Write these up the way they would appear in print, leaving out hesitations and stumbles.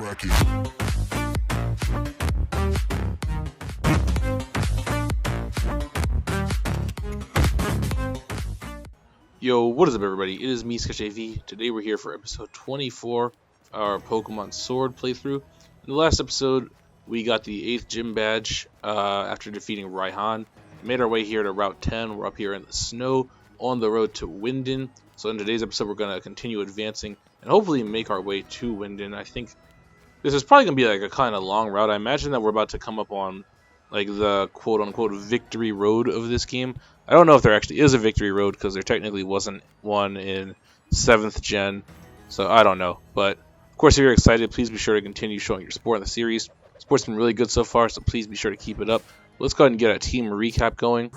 crack it. Yo, what is up everybody? It is me, SketchAV. Today we're here for episode 24, our Pokemon Sword playthrough. In the last episode, we got the 8th gym badge after defeating Raihan. We made our way here to Route 10. We're up here in the snow on the road to WYNDON. So in today's episode, we're going to continue advancing and hopefully make our way to WYNDON. I think this is probably going to be like a kind of long route. I imagine that we're about to come up on like the quote-unquote victory road of this game. I don't know if there actually is a victory road because there technically wasn't one in 7th gen, so I don't know. But of course, if you're excited, please be sure to continue showing your support in the series. Support's been really good so far, so please be sure to keep it up. Let's go ahead and get a team recap going.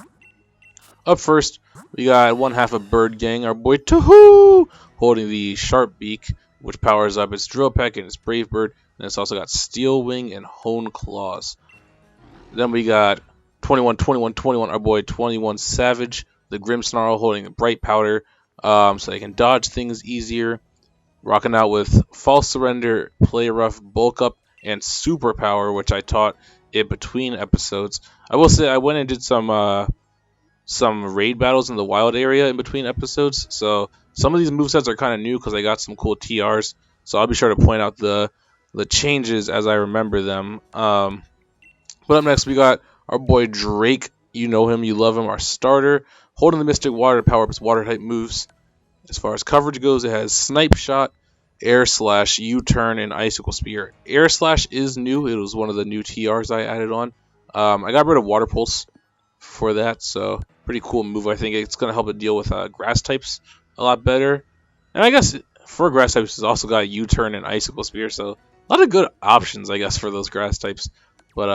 Up first, we got one half of Bird Gang, our boy Tahoo, holding the Sharp Beak, which powers up its Drill Peck and its Brave Bird, and it's also got Steel Wing and Hone Claws. Then we got 21, our boy 21 Savage, the Grimmsnarl holding the Bright Powder, so they can dodge things easier. Rocking out with False Surrender, Play Rough, Bulk Up, and Superpower, which I taught in between episodes. I will say I went and did some raid battles in the wild area in between episodes, so some of these movesets are kind of new because I got some cool TRs, so I'll be sure to point out the changes as I remember them. But up next we got our boy Drake, you know him, you love him, our starter, holding the Mystic Water to power up its water-type moves. As far as coverage goes, it has Snipe Shot, Air Slash, U-Turn, and Icicle Spear. Air Slash is new. It was one of the new TRs I added on. I got rid of Water Pulse for that, so pretty cool move. I think it's going to help it deal with grass types a lot better. And I guess for grass types, it's also got U-Turn and Icicle Spear, so a lot of good options, I guess, for those grass types. But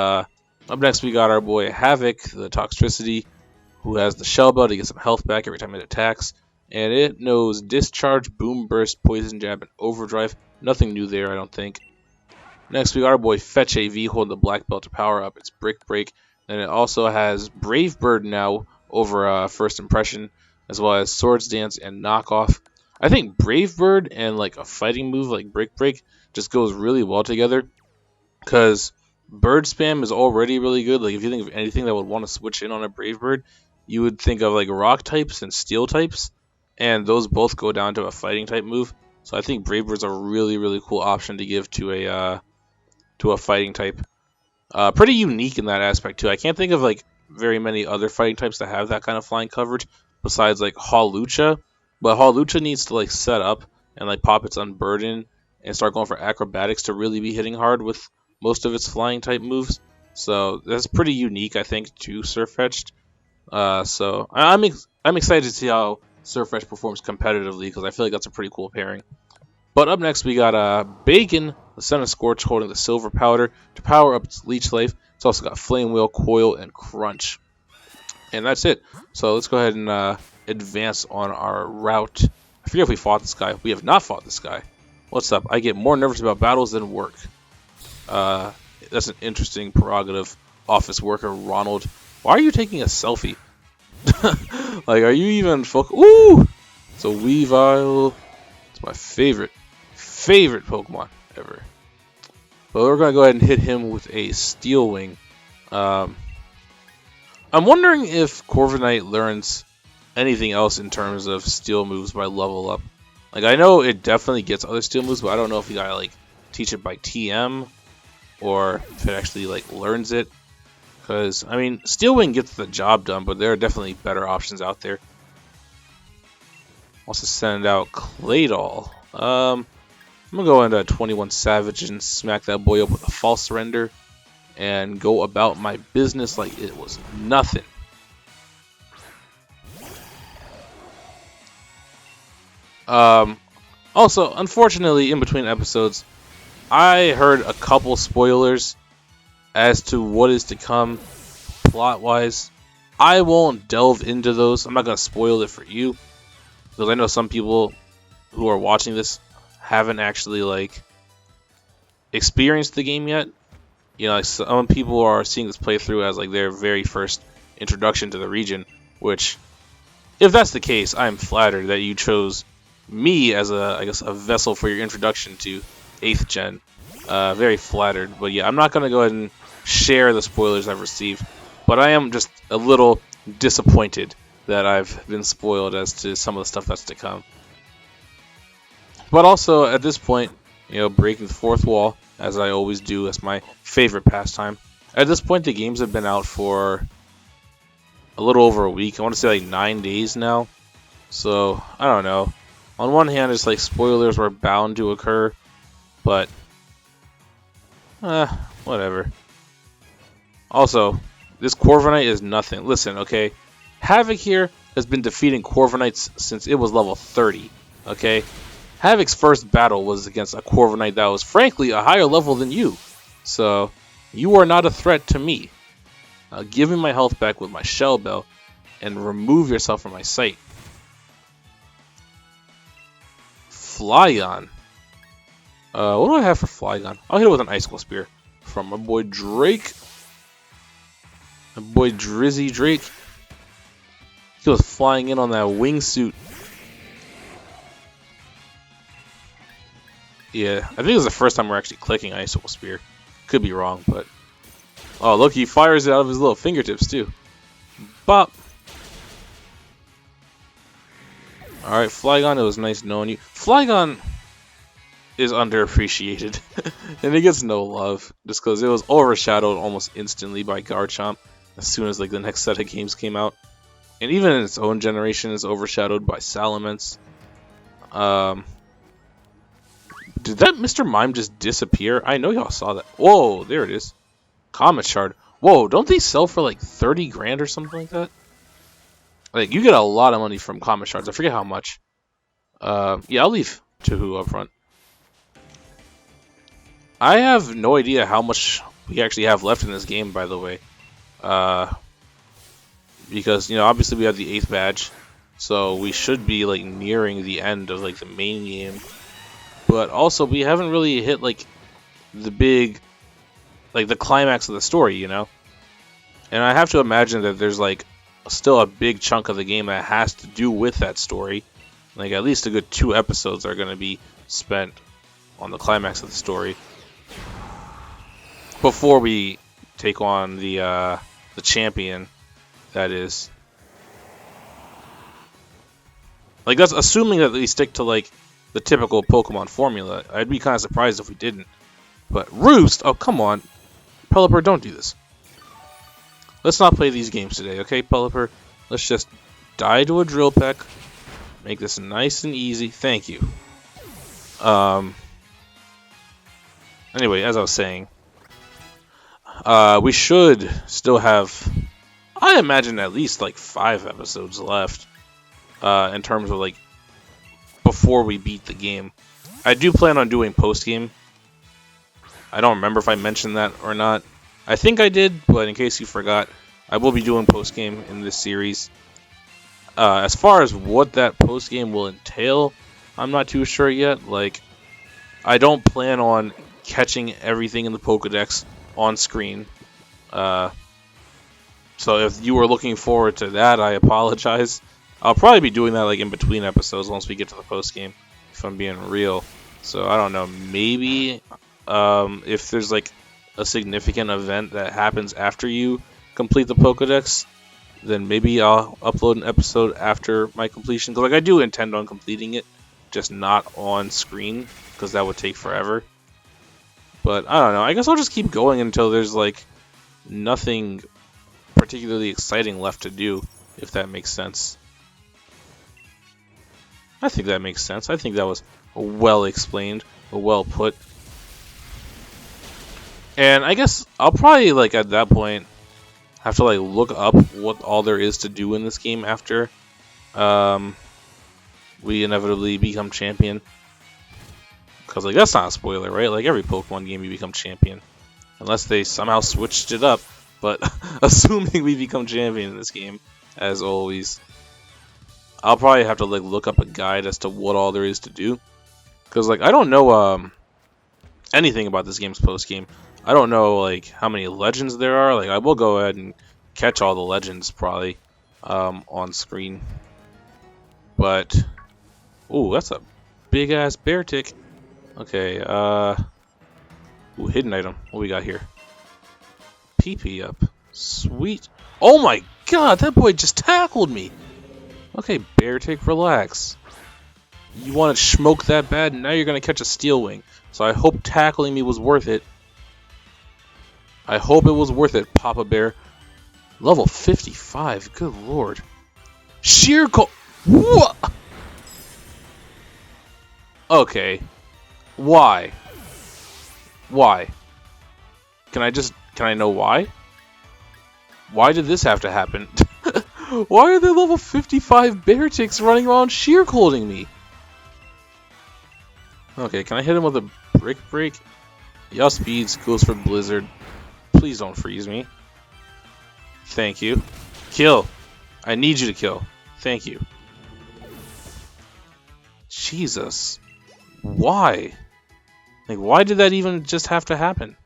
up next, we got our boy Havoc, the Toxtricity, who has the Shell Bell to get some health back every time it attacks. And it knows Discharge, Boom Burst, Poison Jab, and Overdrive. Nothing new there, I don't think. Next, we got our boy Fetch AV, holding the Black Belt to power up its Brick Break. And it also has Brave Bird now over First Impression, as well as Swords Dance and Knockoff. I think Brave Bird and like a fighting move like Brick Break just goes really well together, because Bird spam is already really good. Like if you think of anything that would want to switch in on a Brave Bird, you would think of like Rock types and Steel types, and those both go down to a fighting type move. So I think Brave Bird's a really cool option to give to a fighting type. Pretty unique in that aspect too. I can't think of like very many other fighting types that have that kind of flying coverage besides like Hawlucha. But Hawlucha needs to like set up and like pop its Unburden and start going for acrobatics to really be hitting hard with most of its flying type moves. So that's pretty unique, I think, to Surfetched. So I'm excited to see how Surfetched performs competitively, because I feel like that's a pretty cool pairing. But up next we got Bacon, the Sun and Scorch, holding the Silver Powder to power up its Leech Life. It's also got Flame Wheel, Coil, and Crunch. And that's it. So let's go ahead and advance on our route. I forget if we fought this guy. We have not fought this guy. What's up? I get more nervous about battles than work. That's an interesting prerogative, office worker Ronald. Why are you taking a selfie? Like, are you even Ooh! It's a Weavile. It's my favorite Pokemon ever. But we're going to go ahead and hit him with a Steel Wing. I'm wondering if Corviknight learns anything else in terms of Steel moves by level up. Like, I know it definitely gets other Steel moves, but I don't know if you gotta, like, teach it by TM, or if it actually like learns it. Because I mean, Steel Wing gets the job done, but there are definitely better options out there. Also send out Claydol. I'm gonna go into 21 Savage and smack that boy up with a False Surrender and go about my business like it was nothing. Also, unfortunately, in between episodes, I heard a couple spoilers as to what is to come plot-wise. I won't delve into those. I'm not going to spoil it for you, because I know some people who are watching this haven't actually like experienced the game yet. You know, like, some people are seeing this playthrough as like their very first introduction to the region, which, if that's the case, I'm flattered that you chose me as a vessel for your introduction to 8th gen. very flattered. But yeah, I'm not gonna go ahead and share the spoilers I've received, but I am just a little disappointed that I've been spoiled as to some of the stuff that's to come. But also at this point, breaking the fourth wall, as I always do, that's my favorite pastime. At this point, the games have been out for a little over a week. I want to say like 9 days now. So, I don't know. On one hand, it's like spoilers were bound to occur, but whatever. Also, this Corviknight is nothing. Listen, okay? Havoc here has been defeating Corviknights since it was level 30, okay? Havoc's first battle was against a Corviknight that was frankly a higher level than you. So, you are not a threat to me. Give me my health back with my Shell Bell and remove yourself from my sight. Flygon. What do I have for Flygon? I'll hit it with an Icicle Spear from my boy Drake. My boy Drizzy Drake. He was flying in on that wingsuit. Yeah, I think it was the first time we're actually clicking Icicle Spear. Could be wrong, but... Oh, look, he fires it out of his little fingertips, too. Bop! Alright, Flygon, it was nice knowing you. Flygon is underappreciated, and it gets no love, just because it was overshadowed almost instantly by Garchomp as soon as like the next set of games came out. And even in its own generation, is overshadowed by Salamence. Did that Mr. Mime just disappear? I know y'all saw that. Whoa, there it is. Comet Shard. Whoa, don't they sell for like 30 grand or something like that? Like, you get a lot of money from Comet Shards. I forget how much. Yeah, I'll leave Tuhu up front. I have no idea how much we actually have left in this game, by the way. Because, obviously we have the 8th badge. So we should be, like, nearing the end of, like, the main game. But also, we haven't really hit, like, the big... like, the climax of the story, And I have to imagine that there's, like, still a big chunk of the game that has to do with that story. Like, at least a good 2 episodes are going to be spent on the climax of the story. Before we take on the champion, that is. Like, that's assuming that we stick to, like, the typical Pokemon formula. I'd be kind of surprised if we didn't. But Roost? Oh, come on. Pelipper, don't do this. Let's not play these games today, okay, Pelipper? Let's just die to a Drill Peck. Make this nice and easy. Thank you. Anyway, as I was saying, we should still have, I imagine, at least like 5 episodes left in terms of like before we beat the game. I do plan on doing post-game. I don't remember if I mentioned that or not. I think I did, but in case you forgot, I will be doing post-game in this series. As far as what that post-game will entail, I'm not too sure yet. Like, I don't plan on catching everything in the Pokedex on screen. So if you were looking forward to that, I apologize. I'll probably be doing that like in between episodes once we get to the post-game, if I'm being real. So I don't know, maybe if there's like a significant event that happens after you complete the Pokedex, then maybe I'll upload an episode after my completion. Because like, I do intend on completing it, just not on screen, because that would take forever. But I don't know, I guess I'll just keep going until there's like nothing particularly exciting left to do, if that makes sense. I think that makes sense. I think that was well explained, well put. And I guess I'll probably, like, at that point, have to, like, look up what all there is to do in this game after we inevitably become champion. Because, like, that's not a spoiler, right? Like, every Pokemon game you become champion. Unless they somehow switched it up. But, assuming we become champion in this game, as always, I'll probably have to, like, look up a guide as to what all there is to do. Because, like, I don't know anything about this game's post-game. I don't know, like, how many legends there are. Like, I will go ahead and catch all the legends, probably, on screen. But, ooh, that's a big-ass bear tick. Okay, Ooh, hidden item. What we got here? PP up. Sweet. Oh my god, that boy just tackled me. Okay, Beartic, relax. You want to smoke that bad? Now you're going to catch a Steel Wing. So I hope tackling me was worth it. I hope it was worth it, Papa Bear. Level 55, good lord. Sheer co- What? Okay. Why? Why? Can I know why? Why did this have to happen? Why are there level 55 Bearticks running around sheer holding me? Okay, can I hit him with a Brick Break? Y'all speeds goes for Blizzard. Please don't freeze me. Thank you. Kill. I need you to kill. Thank you. Jesus. Why? Like, why did that even just have to happen?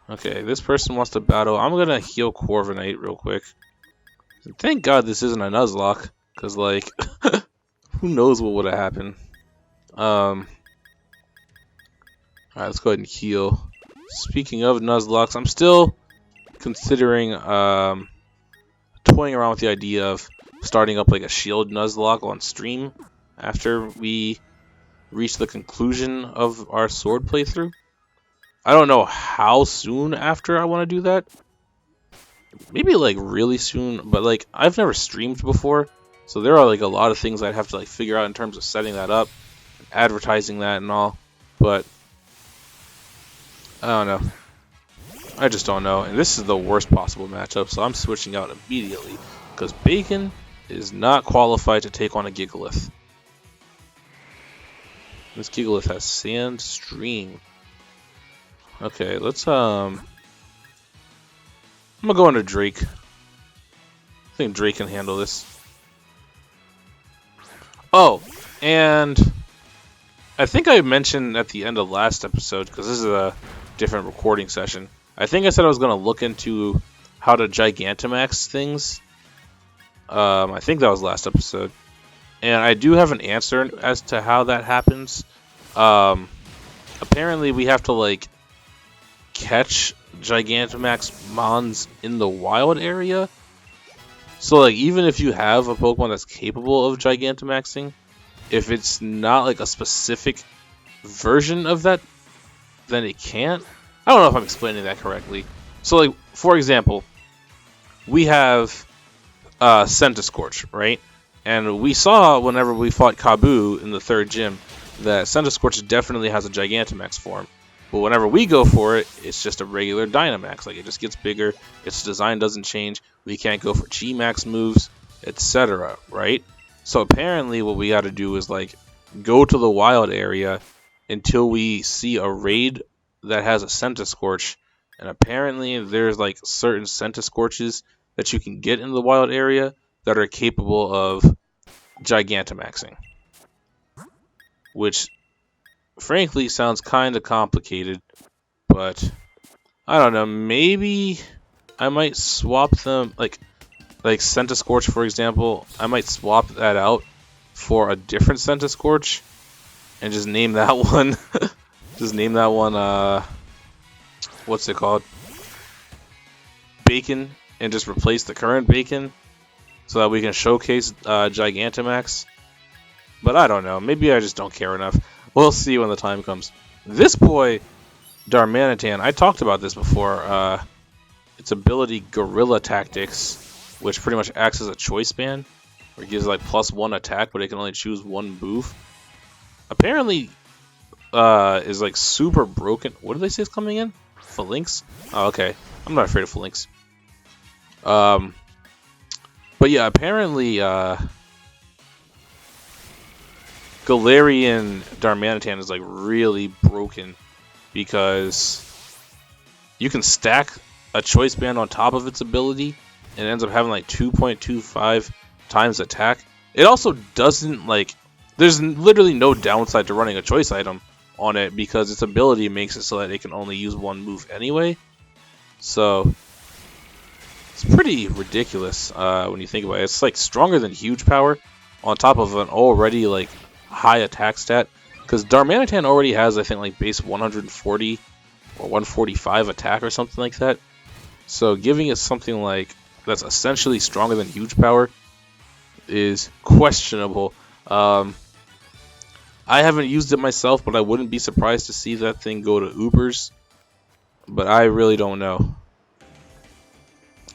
Okay, this person wants to battle. I'm gonna heal Corviknight real quick. Thank God this isn't a Nuzlocke, because, like, who knows what would have happened. Alright, let's go ahead and heal. Speaking of Nuzlocks, I'm still considering toying around with the idea of starting up like a shield Nuzlocke on stream after we reach the conclusion of our sword playthrough. I don't know how soon after I want to do that. Maybe like really soon, but like I've never streamed before, so there are like a lot of things I'd have to like figure out in terms of setting that up, advertising that and all. But I don't know. I just don't know. And this is the worst possible matchup, so I'm switching out immediately because Bacon is not qualified to take on a Gigalith. This Gigalith has Sand Stream. Okay, let's I'm gonna go into Drake. I think Drake can handle this. Oh, and I think I mentioned at the end of last episode, because this is a different recording session, I think I said I was going to look into how to Gigantamax things. I think that was last episode. And I do have an answer as to how that happens. Apparently we have to, like, catch Gigantamax mons in the wild area. So, like, even if you have a Pokemon that's capable of Gigantamaxing, if it's not, like, a specific version of that, then it can't. I don't know if I'm explaining that correctly. So, like, for example, we have Centiskorch, right? And we saw whenever we fought Kabu in the third gym that Centiskorch definitely has a Gigantamax form. But whenever we go for it, it's just a regular Dynamax. Like, it just gets bigger, its design doesn't change, we can't go for G-Max moves, etc., right? So apparently what we gotta do is, like, go to the wild area until we see a raid that has a Centiskorch. And apparently there's, like, certain Centiskorches that you can get in the wild area that are capable of Gigantamaxing. Which, frankly, sounds kind of complicated, but I don't know, maybe I might swap them, like Centiskorch, for example, I might swap that out for a different Centiskorch and just name that one, what's it called? Bacon, and just replace the current Bacon so that we can showcase Gigantamax. But I don't know, maybe I just don't care enough. We'll see when the time comes. This boy, Darmanitan, I talked about this before. Its ability, Guerrilla Tactics, which pretty much acts as a choice band, where it gives like +1 attack, but it can only choose one move. Apparently, is like super broken. What did they say is coming in? Phalanx? Oh, okay. I'm not afraid of Phalanx. But yeah, apparently, Galarian Darmanitan is like really broken because you can stack a choice band on top of its ability and it ends up having like 2.25 times attack. It also doesn't, like, there's literally no downside to running a choice item on it because its ability makes it so that it can only use one move anyway. So it's pretty ridiculous when you think about it. It's like stronger than Huge Power on top of an already like high attack stat. Because Darmanitan already has, I think, like base 140 or 145 attack or something like that. So giving it something like that's essentially stronger than huge power is questionable. I haven't used it myself, but I wouldn't be surprised to see that thing go to Ubers. But I really don't know.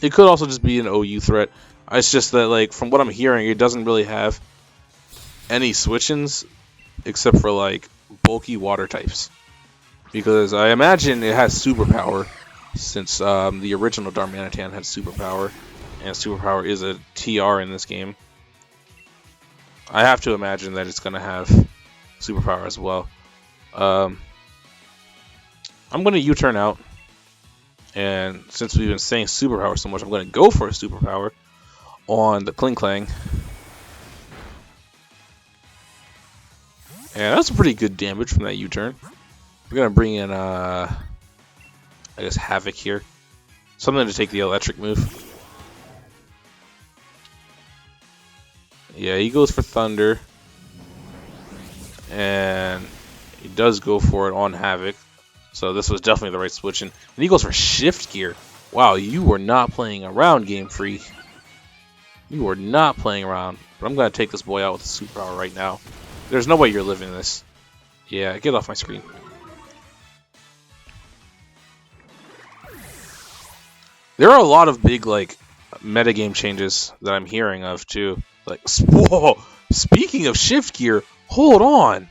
It could also just be an OU threat. It's just that, like, from what I'm hearing, it doesn't really have any switch-ins except for, like, bulky water types. Because I imagine it has superpower, since the original Darmanitan had superpower, and superpower is a TR in this game. I have to imagine that it's going to have superpower as well. I'm going to U-turn out, and since we've been saying superpower so much, I'm going to go for a superpower on the Klinklang. And that's a pretty good damage from that U-turn. We're going to bring in, I guess, Havoc here. Something to take the electric move. Yeah, he goes for Thunder. And he does go for it on Havoc. So this was definitely the right switch. And he goes for Shift Gear. Wow, you were not playing around, Game Freak. You were not playing around. But I'm going to take this boy out with a superpower right now. There's no way you're living this. Yeah, get off my screen. There are a lot of big, like, metagame changes that I'm hearing of, too. Like, whoa! Speaking of Shift Gear, hold on!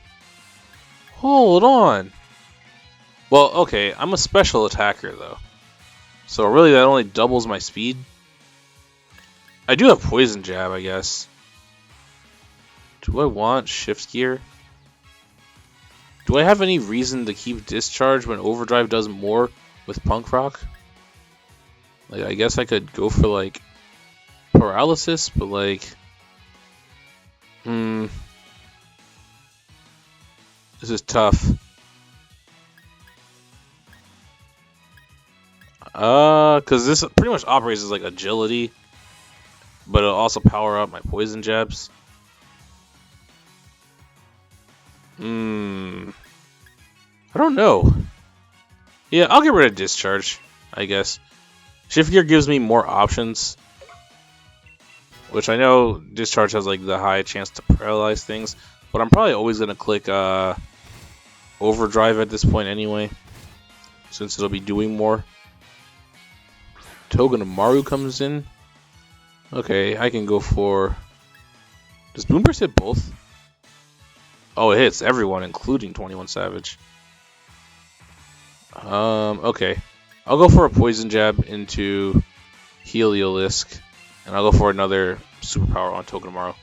Hold on! Well, okay, I'm a special attacker, though. So really, that only doubles my speed. I do have Poison Jab, I guess. Do I want Shift Gear? Do I have any reason to keep Discharge when Overdrive does more with Punk Rock? Like, I guess I could go for, like, Paralysis, but, like... This is tough. Because this pretty much operates as, like, Agility. But it'll also power up my Poison Jabs. I don't know. Yeah, I'll get rid of Discharge, I guess. Shift Gear gives me more options. Which I know Discharge has like the high chance to paralyze things. But I'm probably always going to click Overdrive at this point anyway. Since it'll be doing more. Togedemaru comes in. Okay, I can go for... Does Boomburst hit both? Oh, it hits everyone, including 21 Savage. Okay. I'll go for a Poison Jab into Heliolisk. And I'll go for another superpower on Togedemaru.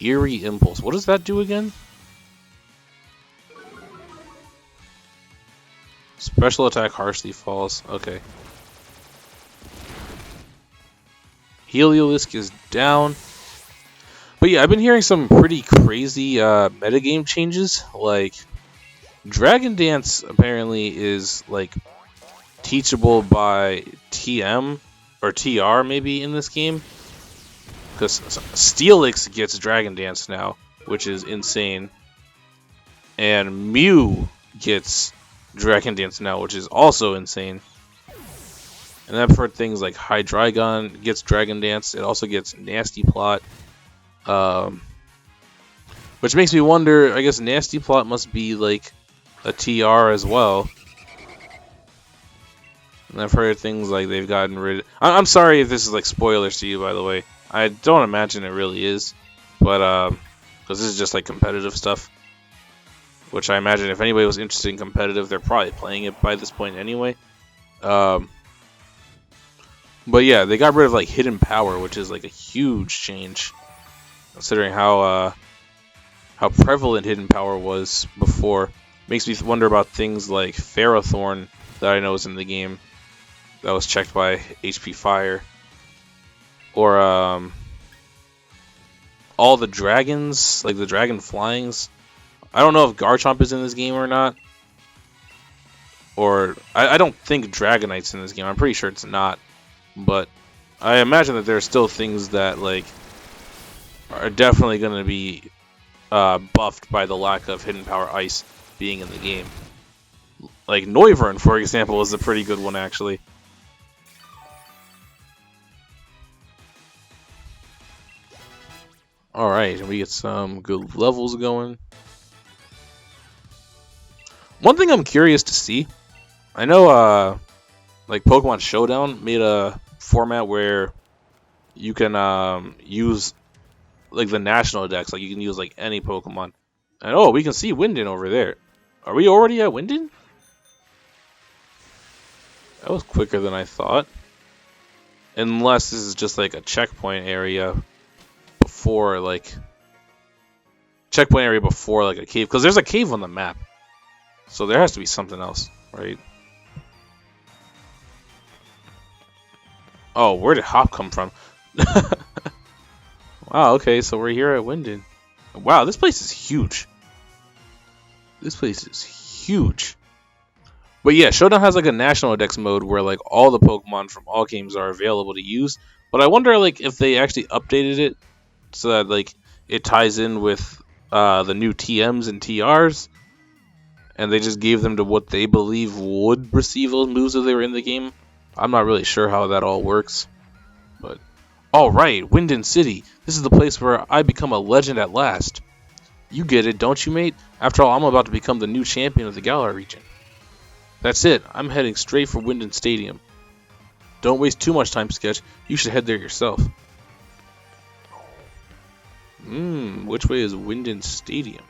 Eerie Impulse. What does that do again? Special attack harshly falls. Okay. Heliolisk is down. But yeah, I've been hearing some pretty crazy metagame changes. Like, Dragon Dance apparently is like teachable by TM or TR maybe in this game. Because Steelix gets Dragon Dance now, which is insane. And Mew gets Dragon Dance now, which is also insane. And I've heard things like Hydreigon gets Dragon Dance. It also gets Nasty Plot. Which makes me wonder, I guess Nasty Plot must be like a TR as well. And I've heard things like they've gotten rid of... I'm sorry if this is like spoilers to you, by the way. I don't imagine it really is. But, because this is just like competitive stuff. Which I imagine if anybody was interested in competitive, they're probably playing it by this point anyway. But yeah, they got rid of like Hidden Power, which is like a huge change. Considering how prevalent Hidden Power was before. Makes me wonder about things like Ferrothorn that I know is in the game. That was checked by HP Fire. Or all the dragons, like the dragon flyings. I don't know if Garchomp is in this game or not. Or, I don't think Dragonite's in this game. I'm pretty sure it's not. But I imagine that there are still things that, like, are definitely going to be buffed by the lack of hidden power ice being in the game. Like Noivern, for example, is a pretty good one actually. Alright, and we get some good levels going. One thing I'm curious to see, I know like Pokemon Showdown made a format where you can use like the national decks, like you can use like any Pokemon. And oh, we can see Wyndon over there. Are we already at Wyndon? That was quicker than I thought. Unless this is just like a checkpoint area before like a cave, because there's a cave on the map. So there has to be something else, right? Oh, where did Hop come from? Wow, okay, so we're here at Wyndon. Wow, this place is huge. This place is huge. But yeah, Showdown has like a national dex mode where like all the Pokemon from all games are available to use. But I wonder like if they actually updated it so that like it ties in with the new TMs and TRs, and they just gave them to what they believe would receive those moves if they were in the game. I'm not really sure how that all works. But alright, Wyndon City. This is the place where I become a legend at last. You get it, don't you, mate? After all, I'm about to become the new champion of the Galar region. That's it. I'm heading straight for Wyndon Stadium. Don't waste too much time, Sketch. You should head there yourself. Which way is Wyndon Stadium?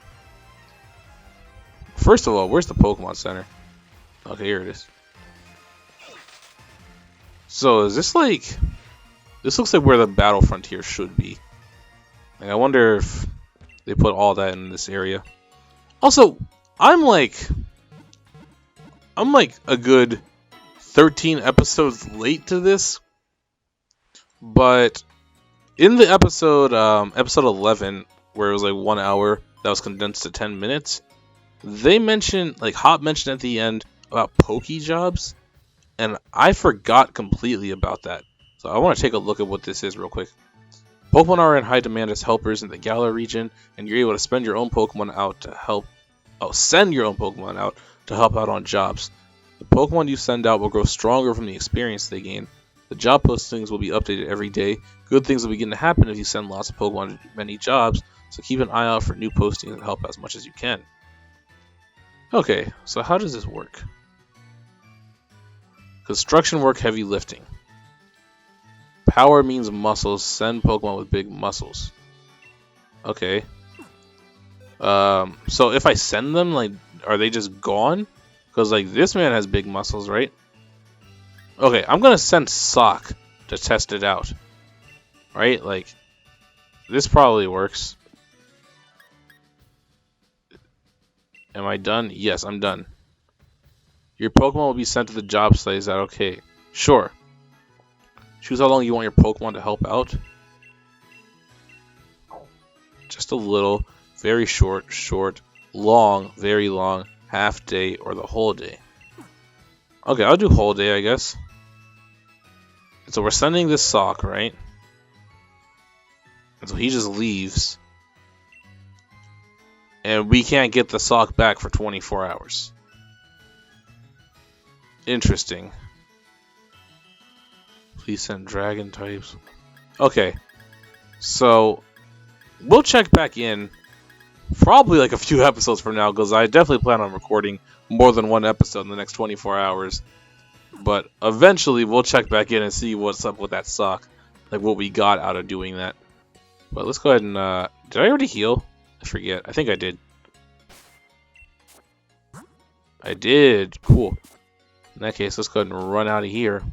First of all, where's the Pokemon Center? Okay, here it is. So, is this like... This looks like where the Battle Frontier should be. Like, I wonder if they put all that in this area. Also, I'm like a good 13 episodes late to this. But in the episode 11, where it was like 1 hour that was condensed to 10 minutes, they mentioned, like Hop mentioned at the end about Poke Jobs, and I forgot completely about that. So I want to take a look at what this is real quick. Pokemon are in high demand as helpers in the Galar region, and you're able to spend your own Pokemon out to help. Send your own Pokemon out to help out on jobs. The Pokemon you send out will grow stronger from the experience they gain. The job postings will be updated every day. Good things will begin to happen if you send lots of Pokemon to many jobs, so keep an eye out for new postings and help as much as you can. Okay, so how does this work? Construction work, heavy lifting. Power means muscles. Send Pokemon with big muscles. Okay. So if I send them, like, are they just gone? Because, like, this man has big muscles, right? Okay, I'm gonna send Sock to test it out. Right? Like, this probably works. Am I done? Yes, I'm done. Your Pokemon will be sent to the job site. Is that okay? Sure. Choose how long you want your Pokemon to help out. Just a little. Very short, short. Long, very long. Half day or the whole day. Okay, I'll do whole day, I guess. So we're sending this Sock, right? And so he just leaves. And we can't get the Sock back for 24 hours. Interesting. Please send dragon types. Okay. So, we'll check back in probably like a few episodes from now, because I definitely plan on recording more than one episode in the next 24 hours. But eventually we'll check back in and see what's up with that Sock. Like what we got out of doing that. But let's go ahead and... did I already heal? I forget. I think I did. I did. Cool. In that case, let's go ahead and run out of here.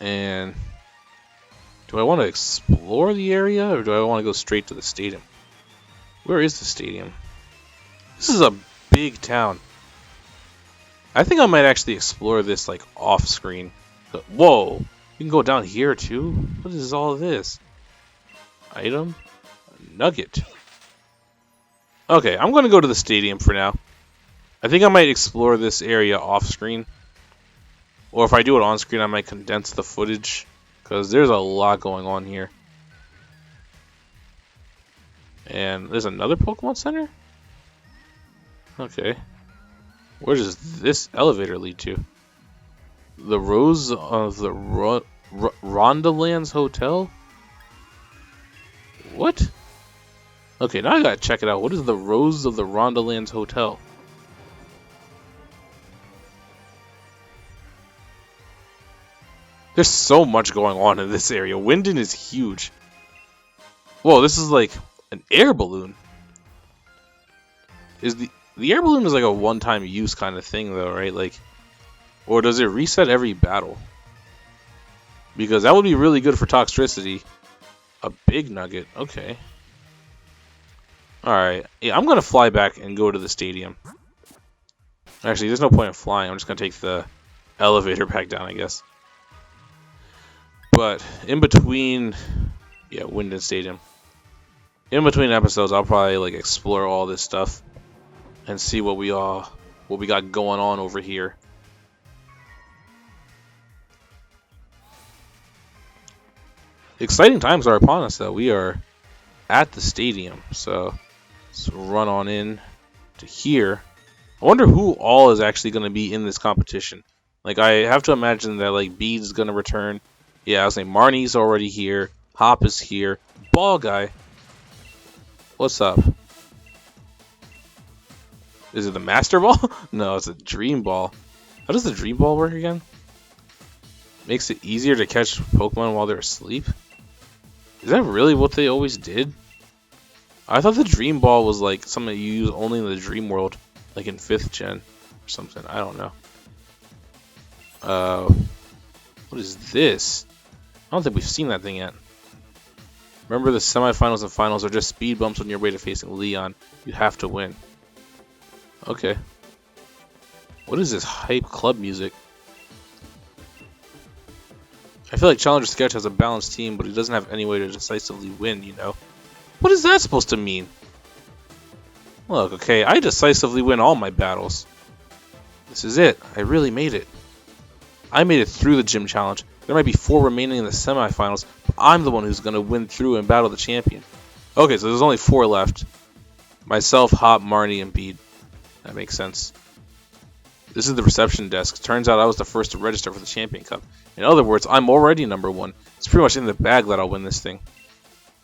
And... do I want to explore the area, or do I want to go straight to the stadium? Where is the stadium? This is a big town. I think I might actually explore this, like, off-screen. Whoa! You can go down here, too? What is all of this? Item? A nugget. Okay, I'm going to go to the stadium for now. I think I might explore this area off-screen. Or if I do it on-screen, I might condense the footage. Because there's a lot going on here. And there's another Pokemon Center? Okay. Where does this elevator lead to? The Rose of the Rondalands Hotel? What? Okay, now I gotta check it out. What is the Rose of the Rondalands Hotel? There's so much going on in this area. Wyndon is huge. Whoa, this is like an air balloon. Is the air balloon is like a one-time use kind of thing though, right? Like, or does it reset every battle? Because that would be really good for toxicity. A big nugget, okay. Alright, yeah, I'm gonna fly back and go to the stadium. Actually, there's no point in flying. I'm just gonna take the elevator back down, I guess. But in between, yeah, Wyndon Stadium. In between episodes, I'll probably like explore all this stuff and see what we got going on over here. Exciting times are upon us, though. We are at the stadium, so let's run on in to here. I wonder who all is actually going to be in this competition. Like, I have to imagine that like Bede's going to return. Yeah, I was saying Marnie's already here. Hop is here. Ball guy. What's up? Is it the Master Ball? No, it's a Dream Ball. How does the Dream Ball work again? Makes it easier to catch Pokemon while they're asleep? Is that really what they always did? I thought the Dream Ball was like something you use only in the Dream World, like in 5th gen or something. I don't know. What is this? I don't think we've seen that thing yet. Remember, the semifinals and finals are just speed bumps on your way to facing Leon. You have to win. Okay. What is this hype club music? I feel like Challenger Sketch has a balanced team, but he doesn't have any way to decisively win, you know? What is that supposed to mean? Look, okay, I decisively win all my battles. This is it. I really made it. I made it through the gym challenge. There might be 4 remaining in the semifinals, but I'm the one who's going to win through and battle the champion. Okay, so there's only 4 left. Myself, Hop, Marnie, and Bede. That makes sense. This is the reception desk. Turns out I was the first to register for the Champion Cup. In other words, I'm already number 1. It's pretty much in the bag that I'll win this thing.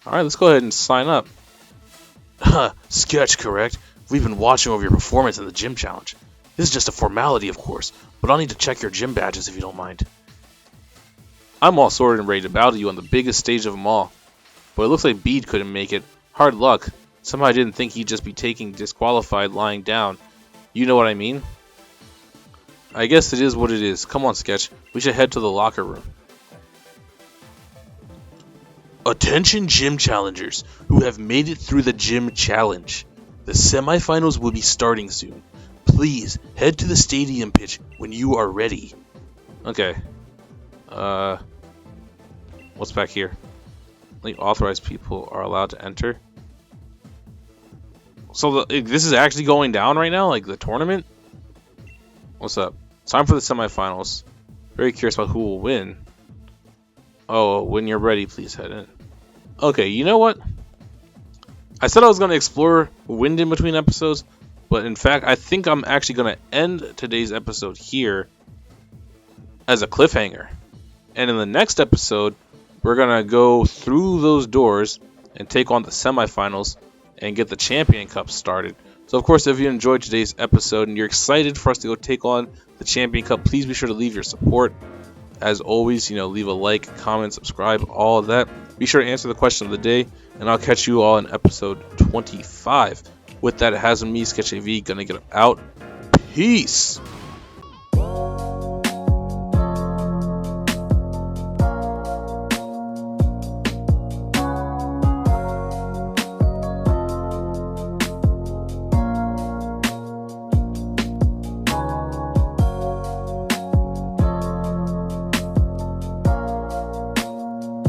Alright, let's go ahead and sign up. Sketch, correct? We've been watching over your performance in the gym challenge. This is just a formality, of course, but I'll need to check your gym badges if you don't mind. I'm all sorted and ready to bow to you on the biggest stage of them all. But it looks like Bede couldn't make it. Hard luck. Somehow I didn't think he'd just be taking disqualified lying down. You know what I mean? I guess it is what it is. Come on, Sketch. We should head to the locker room. Attention gym challengers who have made it through the gym challenge. The semifinals will be starting soon. Please head to the stadium pitch when you are ready. Okay. What's back here? Only authorized people are allowed to enter. So this is actually going down right now, like the tournament? What's up? Time for the semifinals. Very curious about who will win. Oh, when you're ready, please head in. Okay, you know what? I said I was going to explore Wyndon between episodes, but in fact, I think I'm actually going to end today's episode here as a cliffhanger. And in the next episode, we're going to go through those doors and take on the semifinals and get the Champion Cup started. So, of course, if you enjoyed today's episode and you're excited for us to go take on the Champion Cup, please be sure to leave your support. As always, leave a like, comment, subscribe, all of that. Be sure to answer the question of the day, and I'll catch you all in episode 25. With that, it has been me, Sketch AV, gonna get out. Peace!